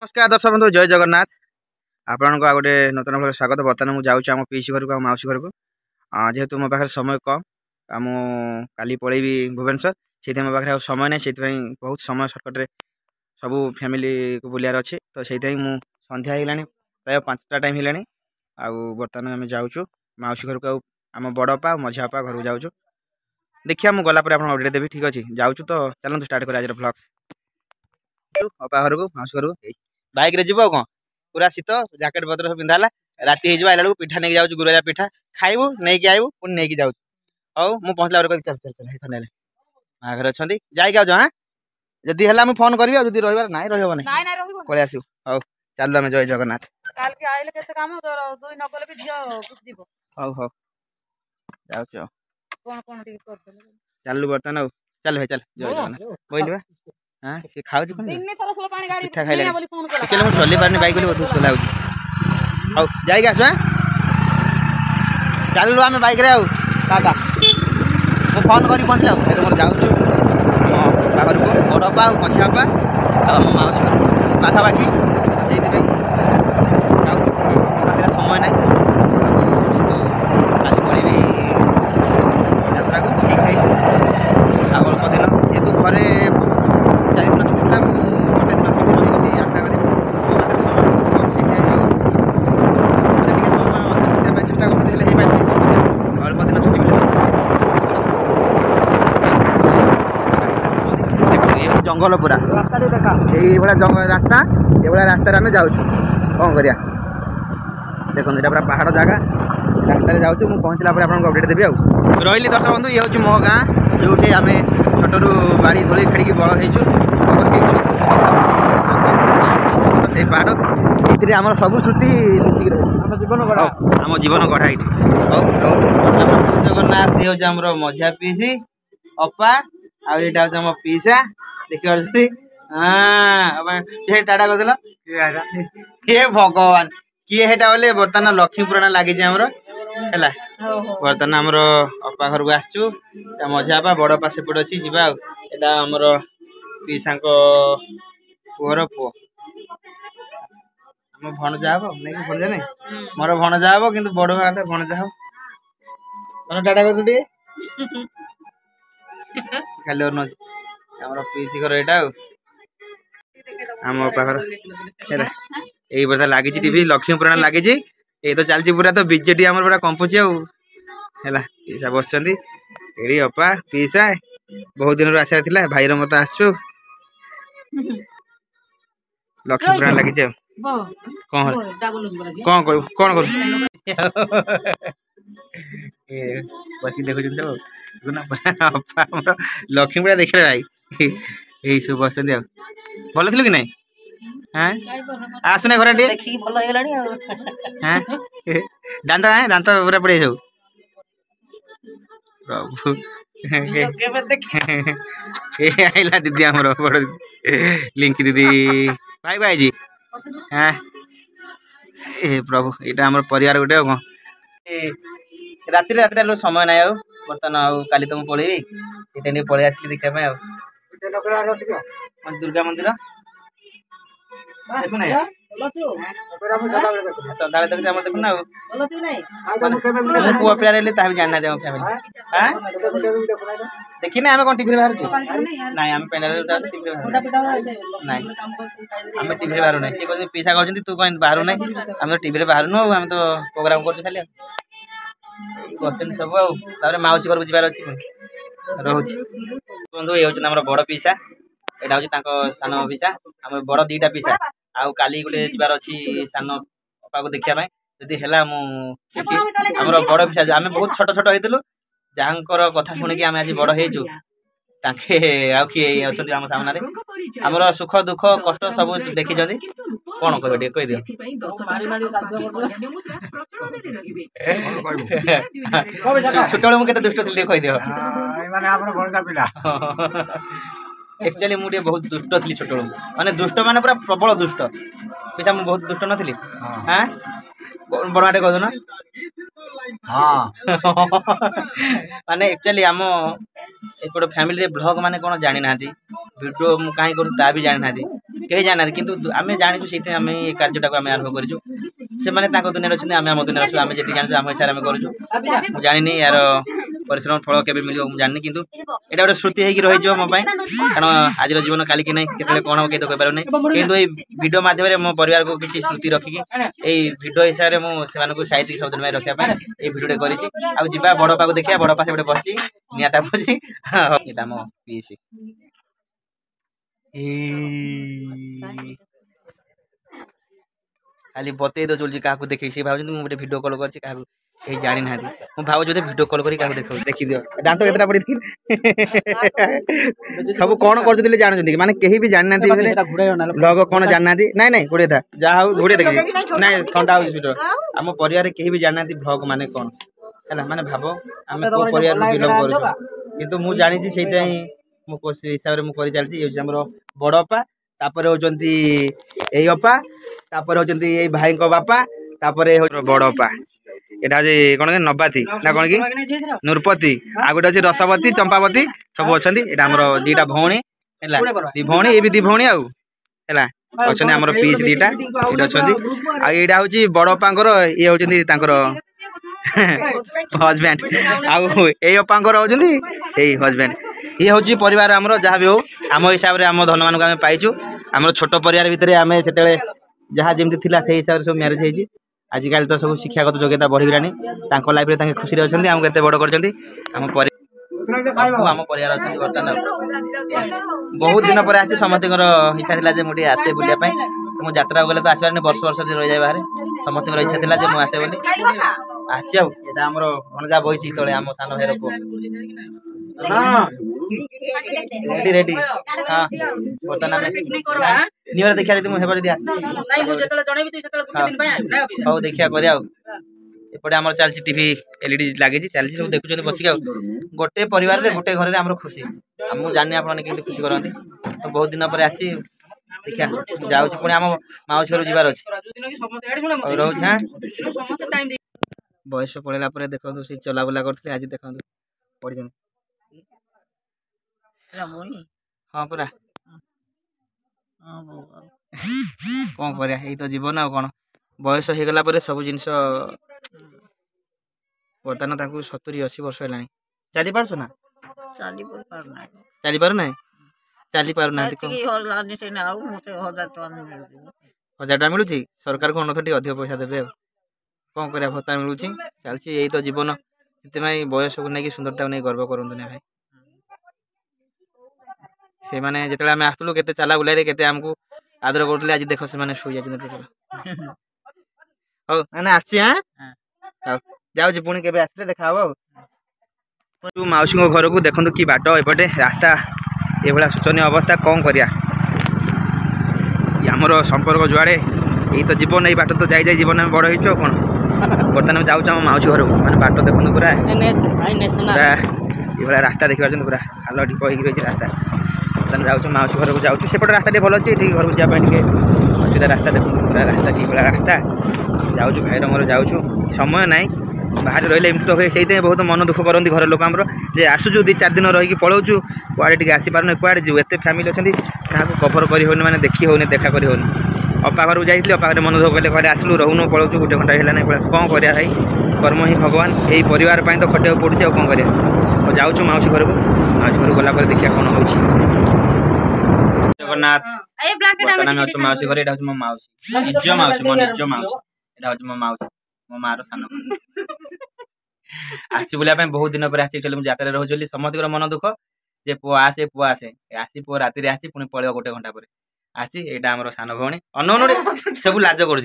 नमस्कार दर्शक बंधु जय जगन्नाथ आपण को गोटे नूतन भाव स्वागत। बर्तमान मुझे जाऊँ पीसी घर को मौसी घर को जेहेतु मो पाखे समय कम काली पलैबी भुवनेश्वर से मो पाखे समय ना से बहुत समय सर्कट सबू फैमिली को बुलार अच्छे तो से सन्ध्या होगा प्राय 5टा टाइम है बर्तमान आम जाऊँ मौसी घर को आम बड़पा मझियापा घर को जाऊँ देखिए मुझे गलापर आप अपडेट देवी ठीक अच्छे जाऊँ तो चलते स्टार्ट कर आज ब्लॉग अपा घर को मौसी घर को बाइक रे जीव कौन पूरा शीत जैकेट पत्र सब पिंधा राति हो आइला पिठा नहीं जाऊँ गुरुवार पिठा खाइबू नहीं कि आइबू पुणी नहीं जाऊँ हौ मुझे पहुँचला चल चल चल थंडा माँ घर अच्छा जाइक आज हाँ जदि है मुझे फोन करी जब रही ना रही पलि आसू हौ चलू आम जय जगन्नाथ हौ हौ जाऊँ चलू बर्तमान चल भाई चल जय जगन्नाथ कहली हाँ सी खाऊ पिठा खाइला मुझे चल पारे बैक बहुत चला हौ जाइक आसु हाँ चलू आम बैक टाटा मुझे फोन कर पहुँचला मोर जाऊँ बाहर को बड़पा मझियापा मौसी घर पाखापाखि से समय ना काली पलैबी यात्रा को ठीक अल्प दिन जेहतु घरे 4 दिन छुट्टी था गोटे दिन सब रही आशा करी चेष्टा करते अल्प दिन छुट्टी मिले जंगल पूरा यही रास्ता ये रास्तार आम जाऊँ कौन करिया देखो ये पूरा पहाड़ जगह रास्तार जाऊँ मुझे पहुँचला आपको अपडेट देवी रही दर्शक बंधु ये हूँ मो गाँ जो आम छोटू बाड़ी धूली खेड़ी बड़ से पहाड़ ये आम सब श्रुति आम जीवन गढ़ा ये जगन्नाथ ये हूँ आम मझिया पीसी अपा आम पीसा देखिए हाँ टाटा कर भगवान किए हेटा बोले बर्तमान लक्ष्मी पुराण लगी आमर है बर्तमान आमर अपा घर को आसचु मझियापा बड़पा सेपट अच्छी जावा यहाँ आमर पीसा पुअर पु आम भणजा हम नहीं भणजा नहीं मोर भणजा हम कि बड़ भाई भणजा हम टाटा कर खाली आमर पीसी घर यहाँ आम पाखर यही बता लगी टीवी लक्ष्मी पुराण लगी ये तो चलती पूरा तो बीजेटी आम पूरा कंपुची है पीसा बस ये अपा पीसा बहुत दिन आशा था भाई मत आसु लक्ष्मी पुराण लगी कौन कौन कर कौन कर बस देखुन सब लक्ष्मी पूरा देख भाई यही सब बस भल थी कि नहीं हाँ आसने घर हाँ दांत दांत पूरा पड़े सब प्रभु आइला दीदी आमर बड़ लिंकी दीदी भाई को आई हाँ ए प्रभु यहाँ आम परिवार गोटे कौन राति राति समय ना बर्तमान काली तो मुझे पलैबी ये पलि आसिक देखा दुर्गा मंदिर देखुना सदा देखुना पुआ पिला रही भी जाना फैमिली देखी ना आम कौन टीवी बाहर ना आम ना आम टीवी बाहर ना सी कहते पीसा कहते तू कहीं बाहर ना आम तो टीवी बाहर नु आम तो प्रोग्राम कर खाली कर सब आउ मौसी घर को जबार अच्छी रोच बंधु ये हूँ बड़ पीसा यहाँ हूँ सान पीसा आम बड़ 2टा पीसा आउ काली गोटे जबार अच्छी सान अपा को देखा जदि है आम बड़ पीसा आम बहुत छोट छोट होइलु जहाँ कथा शुणिकी आम आज बड़ हो किए अच्छा आम सामने आमर सुख दुख कष्ट सब देखी कौन कह कह दियो छोट मुझे दुष्ट थी कह दियो एक्चुअली मुझे बहुत दुष्ट थी छोट माने दुष्ट माने पूरा प्रबल दुष्ट पीछा मुझे बहुत दुष्ट नथी हाँ बड़ाटे कह ना हाँ माने एक्चुअली आम एपट फैमिली ब्लॉग माने कौन जानी ना वीडियो कहीं करूँ ता भी जानी ना कहीं जाना किंतु आम जाचु से आम ये कार्यटा को आम आरंभ करूँ से दुनिया अच्छे आम दुनिया अच्छे आम जी जानू आम हिसाब से करूँ जानी यार परिश्रम फल के मिल जानी कि यहाँ गोटे श्रुति होगी रही मो कारण आज जीवन काली की नहीं के कौन हम कहीं तो कहीपर नहीं कि भिडियो मध्यम मो परिवार को किसी श्रुति रखिकी भिडियो हिसाब से मुझे साहित्य सब दिन रखा ये भिडियो कर बड़पा को देखिए बड़पा से बस निता पची यहाँ मो पीसी खाली बतई दो चलती क्या देखे सी भाव मुझे भिडियो कल कर जानी ना मुझे भाव जो भिडियो कल कर देखी दियो दांत केतटा पड़ी सब कौन कर जानते माने कहीं भी जानी ना ब्लॉग कौन जाना ना ना घोड़े था जहाँ घोड़े देखिए ना ठंडा आम परिवार कहीं भी जाना ब्लॉग माने कौन है माने भाव आम को परिवार बिलंग कर मुझे जानी से हिसाब से मुझे चलती बड़पा तापर होती यही अपा तापर होती भाई बापा तापर बड़पा यहाँ कौन नबाती ना कौन कि नूरपति आ गए अच्छे रसवती चंपावती सब अच्छा यहाँ आम दीटा भौणी दी भौणी ये भी दी भौणी आला अच्छा आम पीस दीटा ये अच्छा यहाँ हूँ बड़पाकर ये हूँ हजबैंड आपाकर होती यही हजबैंड ये हूँ परिवार आमर जहाँ भी हो आम हिसाब से आम धन मानक पाइचु आम छोट परिवार भितर आम से जहाँ जमी थी से हिसाब से सब मैरेज होती आजिकल तो सब शिक्षागत योग्यता बढ़ीगलानी लाइफ में खुशी अच्छा आमको एत बड़ कर आम परिवार अच्छा बर्तमान बहुत दिन पर आसी समस्त इच्छा था मुझे आसे बुलापी मुझे यात्रा गले तो आसबार वर्ष वर्ष रही जाए बाहर समस्त इच्छा था मुझे आसे बोली आसी आम भणजा बही तले आम सान भाई हाँ रेडी रेडी हाँ बर्तमान निवर देखा जी मुझे हौ देखिया एपटे आम चलती टीवी एलईडी लगी चलती सब देखुं बसिक गोटे परिवार रे गोटे घर में खुशी मुझे जानी आप खुशी करती तो बहुत दिन पर आसी देखिया जाऊँ पुणी आम माउसी घर जीवार अच्छे रोज हाँ बयस पड़ेगा देखो सी चलाबुला करते आज देखो पढ़ हाँ पूरा कौन कर यही तो जीवन आ कौन बयस हो गला सब जिनस बर्तमान 70-80 वर्ष है चली पार्स ना चली पार ना चली पार ना 1000 टका मिलूँ सरकार को अनथ अधिक पैसा देवे कौन कर भत्ता मिलूँ चलती यही तो जीवन से बयस को नहीं सुंदरता नहीं गर्व करूँ भाई से मैंने जिते आम आसलु के चला बुलाई के आमको आदर करुले आज देख से शुई जा टोटल हाँ आसी हाँ जाऊँ पुणी के आसले देखा माउसी घर को देखो कि बाट एपटे रास्ता ये शोचनीय अवस्था कौन करिया आमर संपर्क जुआड़े यही तो जीवन ये बाट तो जाई जीवन में बड़ हो कौन बर्तमान जाऊँ आम माउसी घर को मैंने बाट देखो पूरा ये रास्ता देखिए पूरा खाल ढीप हो रही रास्ता बर्तमान जाऊँ माउसी घर को जाऊँ सेपटे रास्ता टे भल अच्छे घर को जावाई असुविधा रास्ता देखो पूरा रास्ता ठीक रास्ता जाऊँ भाईर मोर जाऊँ समय ना बाहर रही एमती तो हुए से बहुत मन दुख करती घर लोक आमर जे आसुचु 2-4 दिन रही पलाऊँ कुआड़े टी आसीपार कुआड़े जीव एत फैमिली अच्छा क्या कभर कर मैंने देखी होनी देखा कर अपा घर को जाइए अपा घर मन दुख कले घर आसलू रोनु पलाऊँ 1 घंटा है ना कौन कर भाई कर्म ही भगवान यही परिवार तो खटिया पड़ुचे कौन कर जाऊँ माउसी घर को माउसी घर गला देखिए कौन हो जगन्नाथ बर्तमान अच्छे माउसी घर यहाँ मो माउसी निज माउसी मो निज माउसी यहाँ मो माउसी मो मार सान आसी बुलाप बहुत दिन पर आसी मुझे यात्रा रोली समस्त मन दुख जे पुआ आसे आसी पुआ राति आसी पुणी पलैब 1 घंटा पर आसी यहाँ आम सान भौणी अनौन सब लाज कर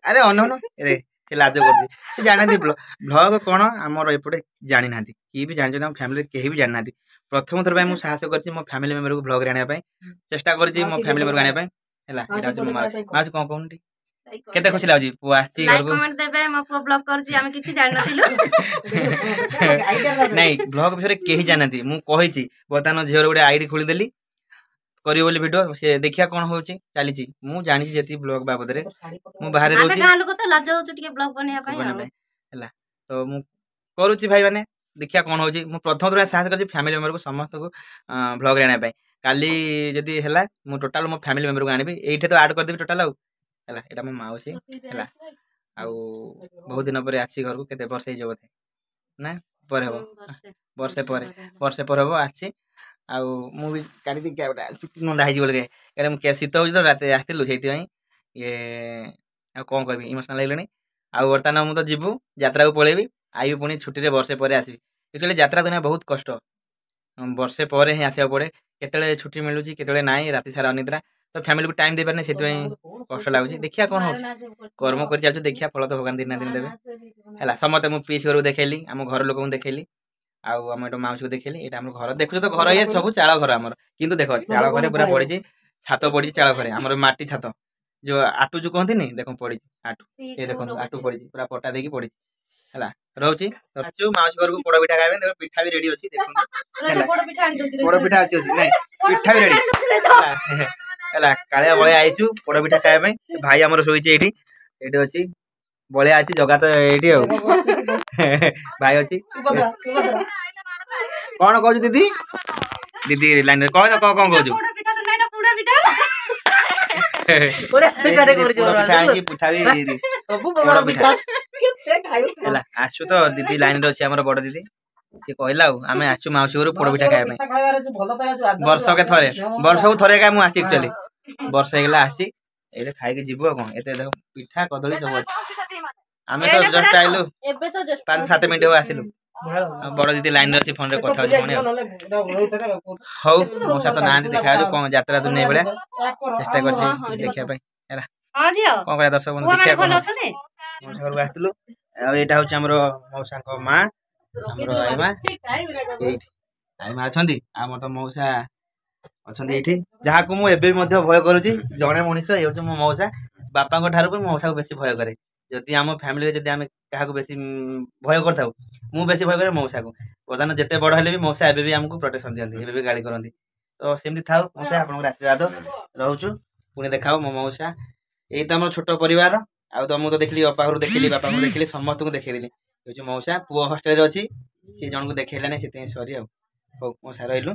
अरे अनौन से लाज कर जाना ब्लॉग कौन आमर एपटे जानी ना किए भी जानी फैमिली कहीं भी जानी ना प्रथम थर मुझे साहस कर मो फैमिली मेम्बर को ब्लॉग आने चेष्टा कर मो फैमिली मेम्बर आने माउसी कौन कहूँ केते खुशी लागुची पुआ आसी घर को कमेंट देबे मो पुआ ब्लॉग करची हम किछि जान नथिलु नहीं ब्लॉग विषय केही जानती मु कहिची बर्तमान झियर गोटे आईडी खोली देली करियो बोली वीडियो से देखिया कोन होची चलीची मु जानि जेती ब्लॉग बाबद रे मु बाहर रहउची गां लोक तो लाज होछु टिके ब्लॉग बनेया पई हला तो मु करूची भाई माने देखिया कोन होची मु प्रथम थोड़ा साहस करची फैमिली मेंबर को समस्त को ब्लॉग रेना पई काली जदि है मु टोटाल मो फैमिली मेंबर को आनिबी एइठे तो ऐड कर देबी टोटाल है एटा मो माउसी है आउ बहुत दिन पर आसी घर को केते वर्ष हे जबथे ना पर हबो वर्षे पर हबो आसी आउ मु भी काटी दी क्या छुट्टी नंदा हे बोल के मु के शीत हो तो रात आथिलु सेति ये आ कोन कहबी इमोशनल लागलनी आ वर्तमान मु तो जीवु यात्रा को पळेबी आइबी पुणी छुट्टी रे वर्षे पर आसीबी एक्चुअली यात्रा दुनिया बहुत कष्ट वर्षे पर ही आसिया पड़े केतले छुट्टी मिलुची केतले नाई राति सारा अनिद्रा तो फैमिली को टाइम दे पारने सेति कष्ट लागुची देखिया कोन हो कर्म कर जाउ देखिया फल तो भगवान दिन ना दिन देबे हैला समते मु पीस घर को देखेली हम घर लोक को देखेली आउ हम एटो माउस को देखेली एटा हमर घर देखु तो घर ये सब चाळ घर हमर किंतु देखो चाळ घरे पूरा पड़ी छात पड़ी चाळ घरे हमर माटी छात जो आटू जो कहती नहीं देखो पड़ी आटू ये देखो आटू पड़ी पूरा पटा देकी पड़ी हैला रहउची तो आचू माउस घर को पोड़ पिठा खाबे देखो पिठा भी रेडी अछि देखो पोड़ पिठा अछि नै पिठा भी रेडी हैला काले बळे आइचू पोड़ पिठा खाबे भाई हमर सोइची एठी एठी अछि बळे आछि जगा तो एठी हो भाई अछि कौन कहू दीदी दीदी लाइन कह तो कौन कहू आसु तो दीदी लाइन अच्छे आम बड़ दीदी सी कहला आम आसु माउसी घर पोड़ पिठा खाया वर्ष के थरे वर्ष को थरे मुझे आसी एक्चुअली वर्ष होगा आसी ये खाई जीव कौन एत पिठा कदली सब अच्छे आम तो जस्ट आइलु 5-7 मिनट हो आसिलु बड़ दीदी लाइन अच्छी फोन रे कथा हौ मौसा तो ना देखा कौन यात्रा दुनिया बेले चेष्टा कर देखा कौन करा दर्शक बंधु देखिया कौन मौसा घर आसलु एटा हूँ आमर मौसा माँ आमर आईमा अच्छा आम तो मौसा अच्छा ये जहाँ को मुझे भय करुँची जड़े मनीष ये हूँ मो मौसा बापा ठार मौसा को बेसी भय करे जदि आम फैमिली जदि आम क्या बेसी भय करता मु बेसी भय करे मौसा को प्रधान जिते बड़ हेले भी मौसा एबे भी आमको प्रोटेक्शन दिखती एबे भी गाड़ी करती तो सेमती था मौसा आप आशीर्वाद रोचु पुणी देखा मो मौसा यही तो आम छोट परिवार आ तो मुझे देखली बापा घर देखली बापा को देखली समस्त को देखली मौसा पुओ हस्टेल अच्छी सी जन को देखलानी से सरी मौसा रही